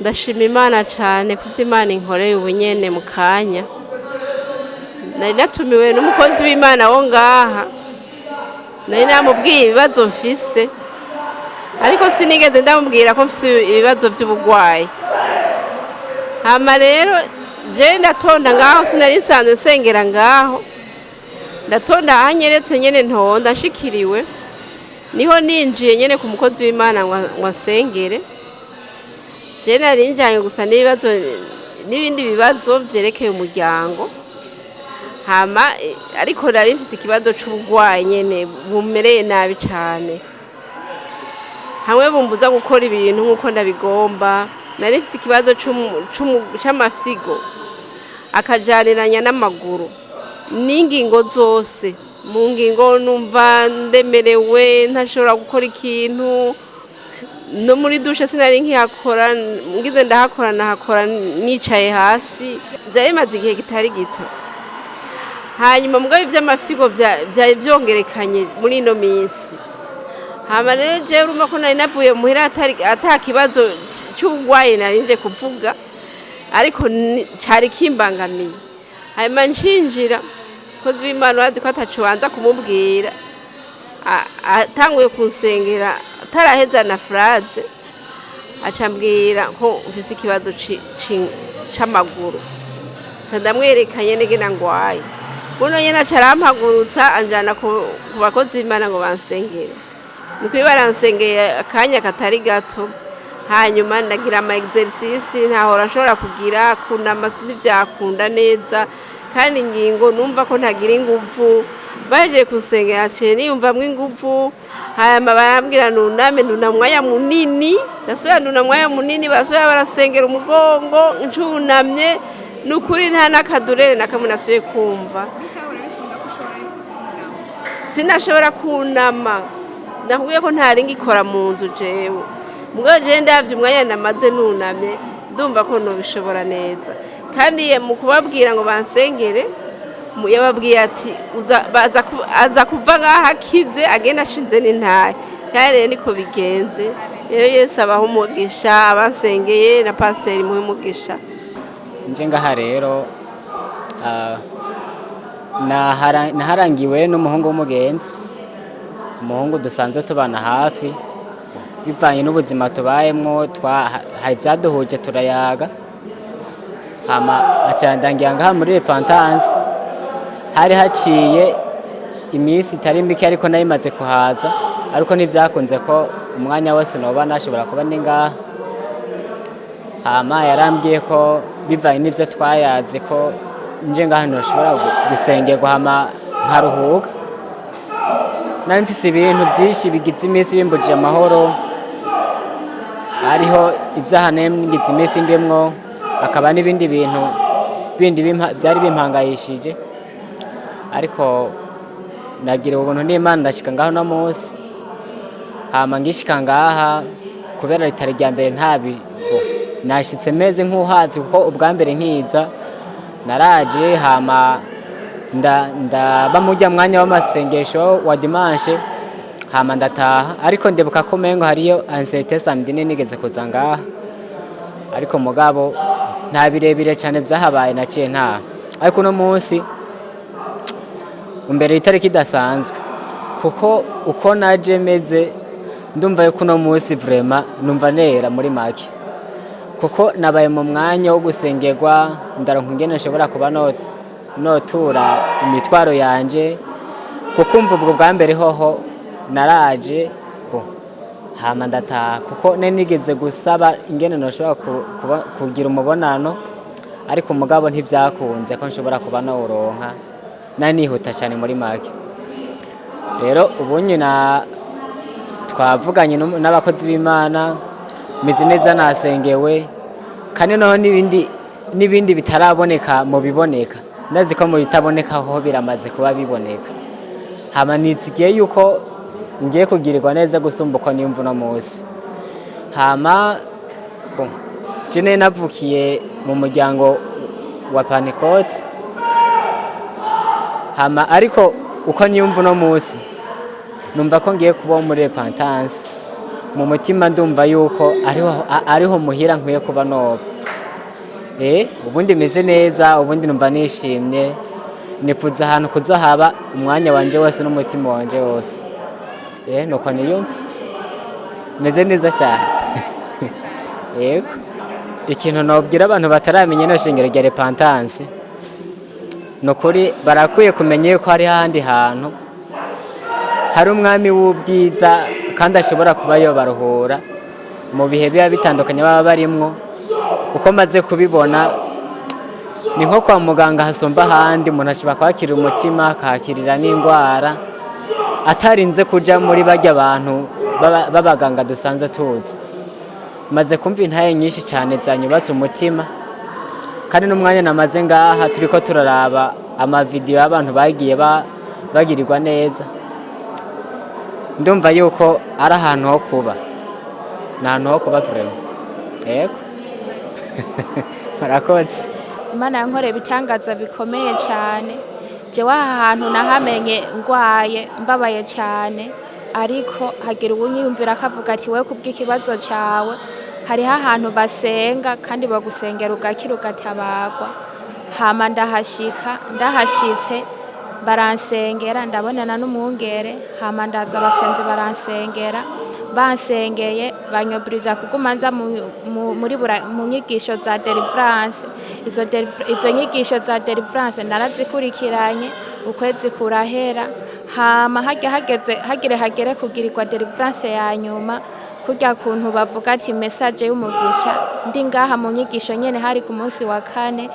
Ndashima Imana cyane kuvyo Imana inkoreye ubunyene mu kanya. Nari natumiwe n'umukozi w'Imana wo ngaha. Nari namubwiye ibibazo mfise. Ariko sinigeze ndamubwira ko mfise ibibazo vy'ubugwayi. Hama rero je ndatonda ngaho sinari nsanzwe nsengera ngaho. Ndatonda ahanyeretse nyene ntonda nshikiriwe. Niho ninjiye nyene ku mukozi w'Imana ngo nsengere. Je nari njanye gusa n'ibibazo n'ibindi bibazo vyerekeye umuryango. Hama ariko nari mfise ikibazo c'ubugwayi nyene bumereye nabi cane. Hamwe bumbuza gukora ibintu nkuko ndabigomba. Nari mfise ikibazo c'amafyigo akajaniranya n'amaguru n'ingingo zose. Mu ngingo numva ndemerewe ntashobora gukora ikintu. No muri dushe sinari nkiyakora, ngize ndahakora nahakora nicaye hasi. Vyari bimaze igihe kitari gito. Hanyuma mugabo ivy'amafyigo vyari vyongerekanye muri ino minsi. Hama rero je urumva ko nari navuye muhira ata kibazo c'ubugwayi nari nje kuvuga, ariko cari kimbangamiye. Hanyuma nshinjira kozi w'Imana wazi ko ataco wanza kumubwira. Atanguye kunsengera ataraheza na phrase acambwira ko mfise ikibazo c'amaguru. Ndamwerekanye negena ngwaye. Buno nyene acarampagurutsa anjana ku bakozi b'Imana ngo bansengere. Niko baransengeye akanya katari gato. Hanyuma ndagira ama exercice ntahora nshobora kugira kunama ntivyakunda neza kandi ingingo numva ko ntagira inguvu. Baje kusengera cyane niyumvamwe inguvu. Hanyuma barambwira nuname nunamwaya munini. Ndasubira nunamwaya munini basubira barasengera umugongo ncunamye. Nukuri nta nakadurere nakamwe nasuye kumva. Sinashobora kunama. Ndakubwiye ko ntari ngikora mu nzu jewe. Mugabo je ndavye umwanya namaze nunamye ndumva ko nobishobora neza. Kandi mu kubabwira ngo bansengere yababwiye ati aza kuva ngaha akize agenda ashinze n'intaye. Kandi rero niko bigenze. Rero Yesu abaho umugisha abansengeye na pasiteri muhe umugisha. Nje ngaha rero naharangiwe n'umuhungu w'umugenzi. Umuhungu dusanzwe tubana hafi bivanye n'ubuzima tubayemwo hari vyaduhuje turayaga. Hama acandangira ngaha muri repentance. Hari haciye iminsi itari mike ariko nayimaze kuhaza, ariko ntivyakunze ko umwanya wose noba nashobora kuba ndi ngaha. Hama yarambwiye ko bivanye n'ivyo twayaze ko nje ngaha ntoshobora gusengerwa hama nkaruhuka. Nari mfise ibintu vyinshi bigize iminsi bimbujije amahoro. Hariho ivyahane ngize iminsi ndemwo, akaba n'ibindi bintu bindi byari bimpangayishije. Ariko nagira ubuntu n'Imana ndashika ngaho no munsi. Hama ngishika ngaha kubera ritari rya mbere nashitse meze nk'uhazi kuko ubwa mbere nkiza naraje hama ndaba mujya mwanya w'amasengesho wa dimanche hama ndataha. Ariko ndebuka ko mengo hariyo anseite samedi nigeze kuza ngaha, ariko mugabo nta birebire cyane vyahabaye naciye ntaha. Ariko no munsi umbere itariki idasanzwe kuko uko naje meze ndumva yuko no munsi vraiment numva nera muri make, kuko nabaye mu mwanya wo gusengerwa ndaronka ingene nshobora kuba notura imitwaro yanje. Kuko umva ubwo bwa mbere hoho naraje hama ndataha kuko nigeze gusaba ingene noshobora kugira umubonano, ariko mugabo ntivyakunze ko nshobora kuba noronka nanihuta cyane muri make. Rero ubunye twavuganye n'abakozi b'Imana mizi neza nasengewe, kandi no n'ibindi bitaraboneka mu biboneka. Ndazi ko mu bitaboneka ho biramaze kuba biboneka. Hama nizigiye yuko ngiye kugirirwa neza gusumba uko niyumva no munsi. Hama jene navukiye mu muryango wa Pentecote. Hama ariko uko niyumva no munsi numva ko ngiye kuba muri repentance mu mutima ndumva yuko ariho muhira nkwiye kuba noba. Ubundi meze neza, ubundi numva nishimye, nifuza ahantu kuzohaba umwanya wanje wose n'umutima wanje wose. Nuko niyumva meze neza cyane. Yego, ikintu nobwira abantu bataramenya no shingiro rya repentance, nukuri barakwiye kumenya yuko hari handi hantu hari umwami w'ubwiza kandi ashobora kuba yobaruhura mu bihe biba bitandukanye baba barimwo. Uko maze kubibona ni nko kwa muganga hasomba ahandi, umuntu ashobora kwakira umutima akakirira n'indwara atarinze kuja muri barya abantu b'abaganga dusanzwe tuzi. Maze kumva intaye nyinshi cyane zanyubatse umutima, kandi n'umwanya namaze ngaha turiko turaraba amavideo y'abantu bagiye bagirirwa neza, ndumva yuko ari ahantu ho kuba, ni ahantu ho kuba vraiment. Yego. Murakoze. Imana yankoreye ibitangaza bikomeye cyane. Jewe aha hantu nahamenye ngwaye mbabaye cyane, ariko hagira ubunyiyumvira akavuga ati we kubw'ikibazo cyawe hariho ahantu basenga kandi bagusengera ugakira ugatabagwa. Hama ndahashitse baransengera, ndabonana n'umwungere, hama ndaza abasenzi baransengera, bansengeye banyoburiza kuguma nza mu nyigisho za deliverance. Izo nyigisho za deliverance narazikurikiranye, ukwezi kurahera. Hama hagere kugirirwa deliverance ya nyuma, kurya kuntu bavuga ati message y'umugisha, ndi ngaha mu nyigisho nyene hari ku munsi wa kane,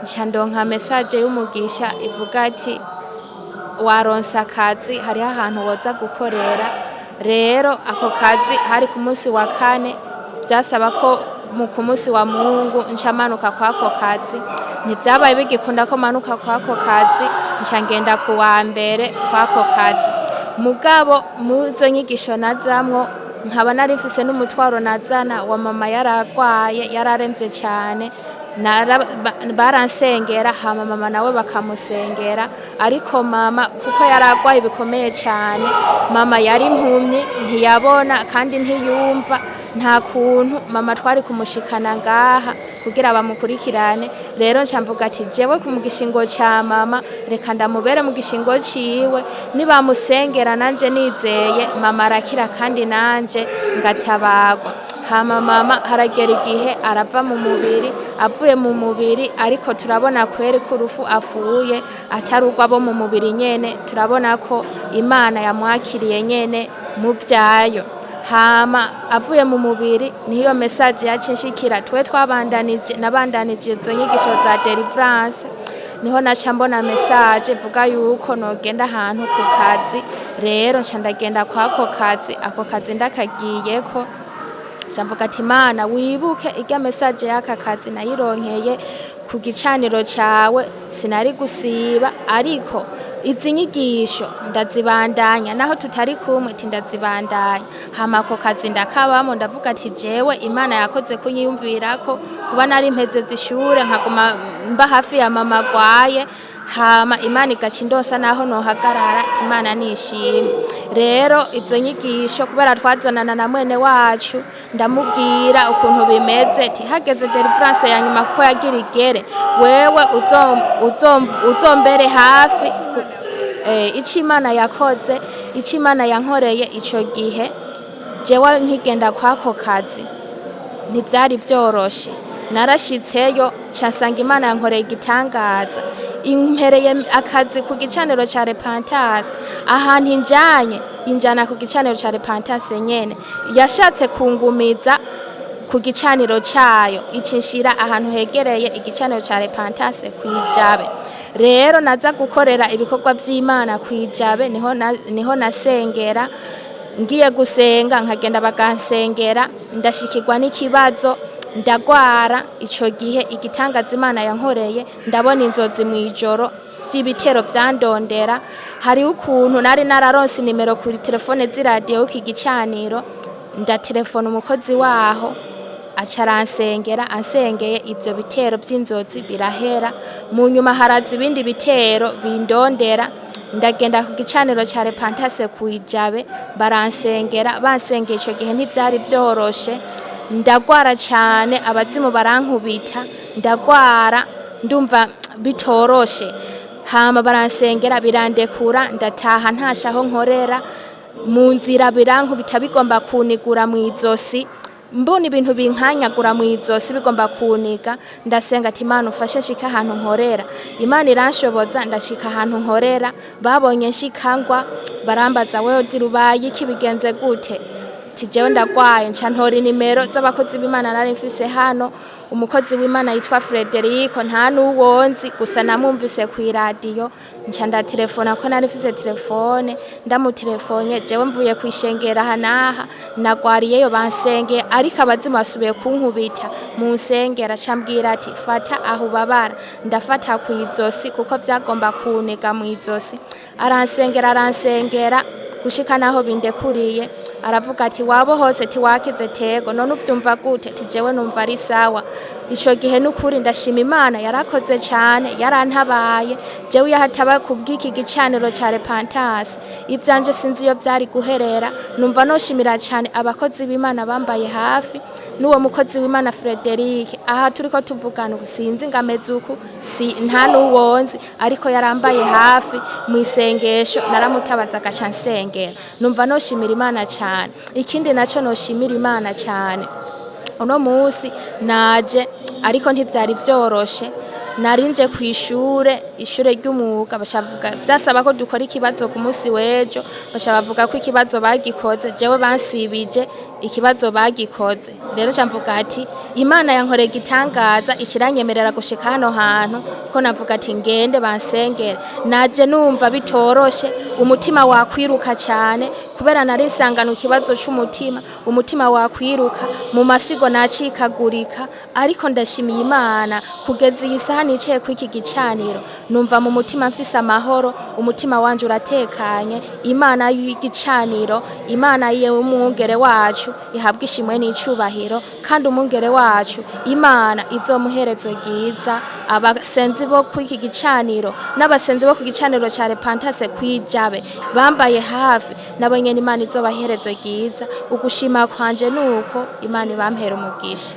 nca ndonka message y'umugisha ivuga ati waronsa akazi, hariho ahantu woza gukorera. Rero ako kazi hari ku munsi wa kane, byasaba ko ku munsi wa Mungu nca manuka kwako kazi. Ntivyabaye bigikunda ko manuka kwako kazi, nca ngenda ku wa mbere kwako kazi. Mugabo muzo nyigisho nazamwo nkaba nari mfise n'umutwaro nazana wa mama yaragwaye, yararemvye cyane, baransengera, hama mama nawe bakamusengera. Ariko mama kuko yaragwaye bikomeye cyane, mama yari impumyi, ntiyabona kandi ntiyumva, nta kuntu mama twari kumushikana ngaha kugira bamukurikirane. Rero nca mvuga ati jewe ku mugishingo cya mama reka ndamubere mu gishingo ciwe, nibamusengera nanje nizeye mama arakira kandi nanje ngatabagwa. Hama mama haragera igihe arava mu mubiri, avuye mu mubiri, ariko turabona kweri ko urufu afuye atari urwabo mu mubiri nyene, turabona ko Imana yamwakiriye nyene mu vyayo. Hama avuye mu mubiri niyo message yacinshikira, twe nabandanije izo nyigisho za deliverance, niho naca mbona message vuga yuko nogenda ahantu ku kazi. Rero nca ndagenda kwako kazi, ako kazi ndakagiyeko, mvuga ati Mana wibuke irya message y'aka kazi nayironkeye ku gicaniro cyawe, sinari gusiba, ariko izi nyigisho ndazibandanya naho tutari kumwe, ndazibandanya. Hama ako kazi ndakabamo, ndavuga ati jewe Imana yakoze kunyiyumvirako kuba nari mpeze zishure nkaguma mba hafi ya mama gwaye. Hama Imana igaca indonsa naho nohagarara, Imana nishimye. Rero izo nyigisho kubera twazanana na mwene wacu, ndamubwira ukuntu bimeze, hageze deliverance ya nyuma kuko yagira igere, wewe uzombere hafi. Ico Imana yakoze, ico Imana yankoreye ico gihe, jewe nkigenda kwako kazi ntivyari vyoroshe. Narashitseyo nsanga Imana yankoreye igitangaza, impereye akazi ku gicaniro ca repentance. Ahantu injana ku gicaniro ca repentance nyene, yashatse kungumiza ku gicaniro cayo, icinshira ahantu hegereye igicaniro ca repentance kwijabe. Rero naza gukorera ibikorwa vy'Imana kwijabe, niho nasengera. Ngiye gusenga nkagenda bagansengera, ndashikirwa n'ikibazo, ndagwara. Ico gihe igitangaza Imana yankoreye, ndabona inzozi mwijoro vy'ibitero vyandondera. Hari ukuntu nari nararonse nimero kuri telefone z'iradio ku gicaniro, ndatelefona umukozi waho aca aransengera, ansengeye ivyo bitero vy'inzozi birahera. Mu nyuma haraza ibindi bitero bindondera, ndagenda ku gicaniro ca Repentance kuijabe baransengera bansengeye ico gihe ntivyari vyoroshe ndagwara cyane abazimu barankubita ndagwara ndumva bitoroshe hama baransengera birandekura ndataha ntashaho nkorera mu nzira birankubita bigomba kunigura mu izosi mbona ibintu binkanyagura mu izosi bigomba kuniga ndasenga ati Imana ufashe nshika ahantu nkorera Imana iranshoboza ndashika ahantu nkorera babonye nshikangwa barambaza wewe dirubaye kibigenze gute tijewe ndagwaye nca ntora nimero z'abakozi b'Imana nari mfise hano umukozi w'Imana yitwa Frederico nta nuwonzi gusa namumvise ku radio nca ndatelefona ko nari mfise telefone ndamutelefone jewe mvuye kwishengera hanaha nagwariyeyo bansengeye ariko abazimu basubiye kunkubita mu nsengera cambwira ati fata aho babara ndafata ku izosi kuko vyagomba kuniga mu izosi aransengera gushika naho bindekuriye aravuga ati wabo hose tiwakize tego none uvyumva gute tijewe numva ari sawa ico gihe n'ukuri ndashima Imana yarakoze cyane yarantabaye jewe yahataba kubwiki gicaniro ca Repentance ivyanje sinzi iyo vyari guherera numva noshimira cyane abakozi b'Imana bambaye hafi n'uwo mukozi w'Imana Frederic aha turiko tuvugana ubusinzi ngameze uku si nta nuwonzi ariko yarambaye hafi mu isengesho naramutabaza gacansengera numva noshimira Imana cyane ikindi naco noshimira Imana cyane uno musi naje ariko ntivyari vyoroshe narinje kwishure ishure ry'umuga bashavuga vyasaba ko dukora ikibazo ku musi wejo bashabavuga ko ikibazo bagikoze jewe bansibije ikibazo bagikoze rero camvuga ati Imana yankoreye gitangaza ikiranyemerera gushika hano hantu ko navuga ati ngende bansengera naje numva bitoroshe umutima wakwiruka cyane kubera narisangana ikibazo cy'umutima umutima wakwiruka mu masigo nacikagurika ariko ndashimiye Imana kugeza iyi saha nicaye ku iki gicaniro numva mu mutima mfise amahoro umutima wanje uratekanye Imana y'igicaniro Imana yewe umwungere wacu ihabwa ishimwe n'icubahiro kandi umwungere wacu Imana izomuherezo ryiza abasenzi bo ku iki gicaniro n'abasenzi bo ku gicaniro ca Repentance kwijabe bambaye hafi nabonye Imana izobaherezo ryiza ugushima kwanje nuko Imana ibampera umugisha.